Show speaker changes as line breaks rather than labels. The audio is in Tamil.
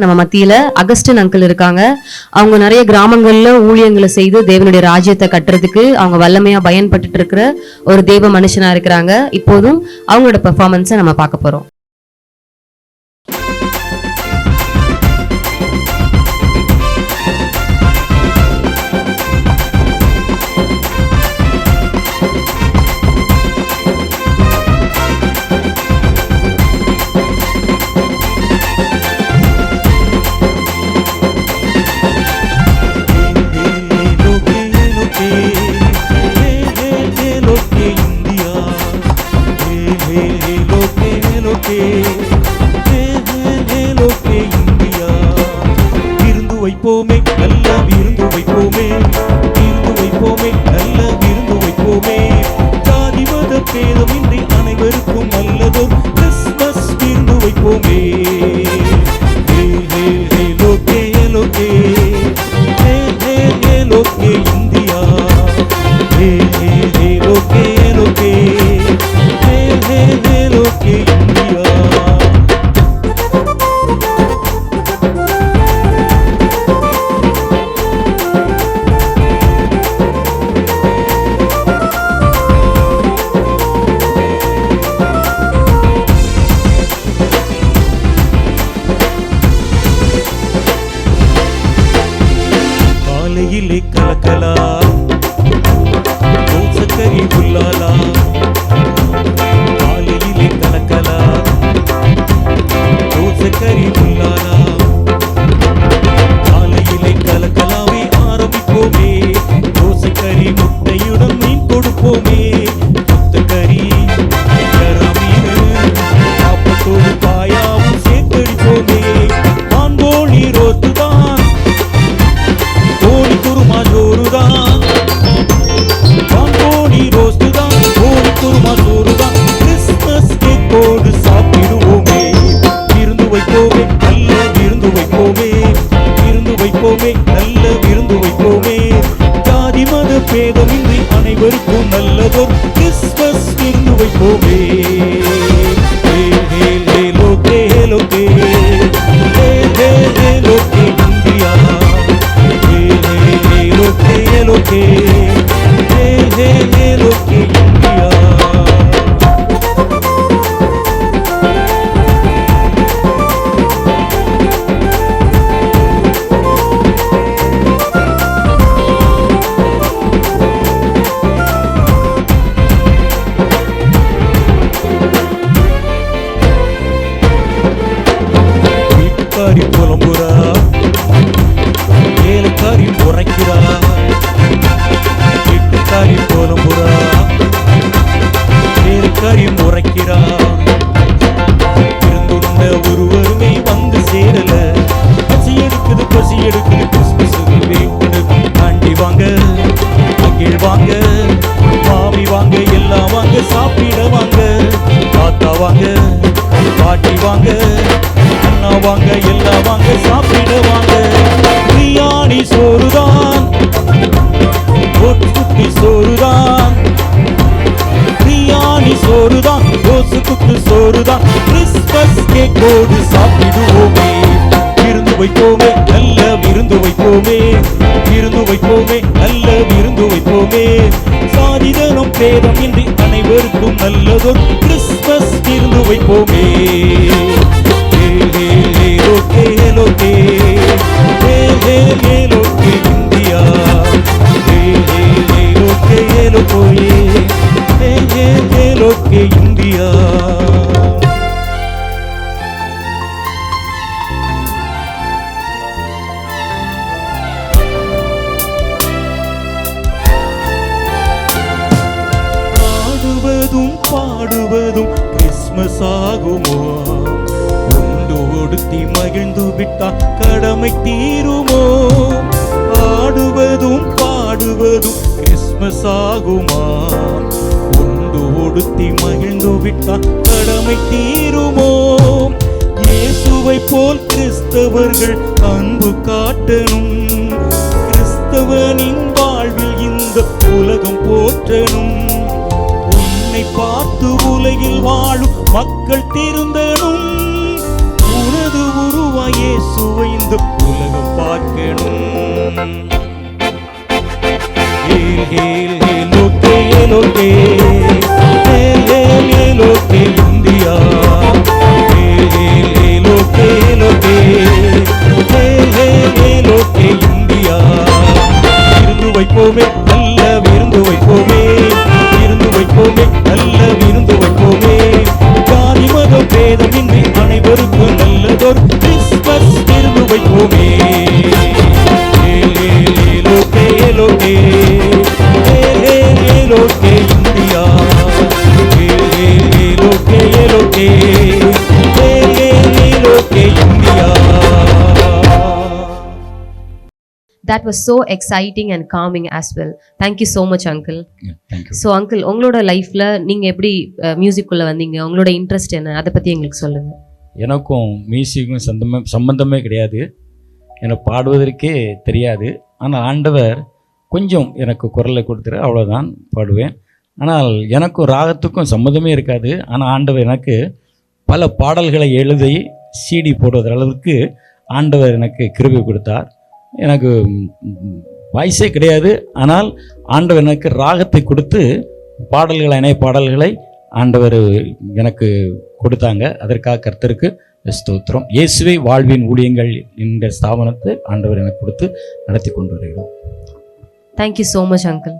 நம்ம மத்தியில அகஸ்டின் அங்கிள் இருக்காங்க. அவங்க நிறைய கிராமங்கள்ல ஊழியங்களை செய்து தேவனுடைய ராஜ்யத்தை கட்டுறதுக்கு அவங்க வல்லமையா பயன்பட்டு இருக்கிற ஒரு தேவ மனுஷனா இருக்கிறாங்க. இப்போதும் அவங்களோட பெர்ஃபார்மன்ஸை நம்ம பார்க்க போறோம்.
வைப்போமே நல்ல விருந்து வைப்போமே, விருந்து வைப்போமே நல்ல விருந்து வைப்போமே. ஜாதி மத பேதமின்றி அனைவருக்கும் நல்லதோர் கிறிஸ்மஸ் விருந்து வைப்போமே. லோகே லோகே லோகே இந்தியா, லோகே லோகே லோகே இந்தியா. காலையிலே கலக்கலா சக்கரி புல்லாலா, காலையிலே கலக்கலா சக்கரி புல்லாலா, காலையிலே கலக்கலாவை ஆரம்பிப்போமே. தோசைக்கறி முட்டையுடன் மீன் கொடுப்போமே. முத்தக்கறி மீன் சாப்பத்தோடு பாயாவும் சேர்த்தடிப்போமே. மாங்கோழி ரோட்டுதான், கோழி குருமா சோறுதான், மாங்கோழி ரோஸ்டுதான், கோழி குருமா சோறுதான். கிறிஸ்மஸ் கேக்கோடு சாப்பிடுவோமே. விருந்து வைப்போமே நல்ல விருந்து வைப்போமே, விருந்து வைப்போமே நல்ல விருந்து வைப்போமே. ஜாதி மத பேதமின்றி அனைவருக்கும் நல்லதோர் கிறிஸ்மஸ் விருந்து வைப்போமே. லோகே லோகே லோகே இந்தியா, லோகே லோகே லோகே இந்தியா. வீட்டுக்காரி புலம்புறா, ஏலக்காரி உரைக்கிறா. வீட்டுக்காரி புலம்புறா, ஏலக்காரி உரைக்கிறா. இருந்துள்ள ஒருவருமே வந்து சேரல. பசி எடுக்குது பசி எடுக்குது கிறிஸ்மஸ் வீட்டுக்கு. ஆண்டி வாங்க, அங்கிள் வாங்க, மாமி வாங்க, எல்லாம் வாங்க சாப்பிட வாங்க. தாத்தா வாங்க, பாட்டி வாங்க, அண்ணா வாங்க, எல்லாம் வாங்க சாப்பிட வாங்க. பிரியாணி சோறுதான், குட்டி சோறுதான், பிரியாணி சோறுதான், தோசை குத்து சோறுதான். கிறிஸ்மஸ் கேக்கோடு சாப்பிடுவோமே. விருந்து வைப்போமே நல்ல விருந்து வைப்போமே, விருந்து வைப்போமே நல்ல விருந்து வைப்போமே. சாதிதனம் பேதம் இன்றி அனைவருக்கும் நல்லதொரு கிறிஸ்மஸ் விருந்து வைப்போமே. லோகே லோகே லோகே இந்தியா, லோகே லோகே லோகே இந்தியா. ஆடுவதும் பாடுவதும் கிறிஸ்மஸ் ஆகுமோ? உண்டு ஒடுத்தி மகிழ்ந்து விட்டா கடமை தீருமோ? ஆடுவதும் பாடுவதும் கிறிஸ்மஸ் ஆகுமா? உண்டு ஒடுத்தி மகிழ்ந்து விட்டா கடமை தீருமோ? இயேசுவை போல் கிறிஸ்தவர்கள் அன்பு காட்டணும். கிறிஸ்தவனின் வாழ்வில் இந்த உலகம் போற்றணும். உன்னை பார்த்து உலகில் வாழும் மக்கள் திருந்தனும். உனது உருவ இயேசுவை இந்த உலகம் பார்க்கணும். ஹேல் ஹேல் ஹேலோகே ஹேலோகே ஹேல் ஹேல் ஹேலோகே இந்தியா. ஹேல் ஹேல் ஹேலோகே ஹேலோகே ஹேல் ஹேல் ஹேலோகே இந்தியா. விருந்து வைப்போமே நல்ல விருந்து வைப்போமே, விருந்து வைப்போமே நல்ல விருந்து வைப்போமே. ஜாதி மத பேதமின்றி அனைவருக்கும் நல்லதொரு கிறிஸ்மஸ் விருந்து வைப்போமே. ஹேல் ஹேல் ஹேலோகே ஹேலோகே ஹேல் ஹேல் ஹேலோகே இந்தியா. ஹேல் ஹேல் ஹேலோகே ஹேலோகே ஹேல் ஹேல் ஹேலோகே India.
That was so exciting and calming as well. Thank you so much, uncle.
Thank you.
So uncle, உங்களோட லைஃப்ல நீங்க எப்படி மியூசிக்குள்ள வந்தீங்க? உங்களோட இன்ட்ரெஸ்ட் என்ன, அதை பத்தி எங்களுக்கு சொல்லுங்க.
எனக்கும் மியூசிக்கும் சம்பந்தமே கிடையாது. எனக்கு பாடுவதற்கே தெரியாது. ஆனால் ஆண்டவர் கொஞ்சம் எனக்கு குரலை கொடுத்துரு, அவ்வளோதான் பாடுவேன். ஆனால் எனக்கும் ராகத்துக்கும் சம்மந்தமே இருக்காது. ஆனால் ஆண்டவர் எனக்கு பல பாடல்களை எழுதி சிடி போடுற அளவுக்கு ஆண்டவர் எனக்கு கிருபை கொடுத்தார். எனக்கு வாய்ஸே கிடையாது. ஆனால் ஆண்டவர் எனக்கு ராகத்தை கொடுத்து பாடல்களை, இணைய பாடல்களை ஆண்டவர் எனக்கு கொடுத்தாங்க. அதற்காக கர்த்தருக்கு ஸ்தோத்திரம். இயேசுவே வாழ்வின் ஊழியங்கள் என்ற ஸ்தாபனத்தை ஆண்டவர் எனக்கு கொடுத்து நடத்தி கொண்டு வருகிறோம்.
Thank you so much, uncle.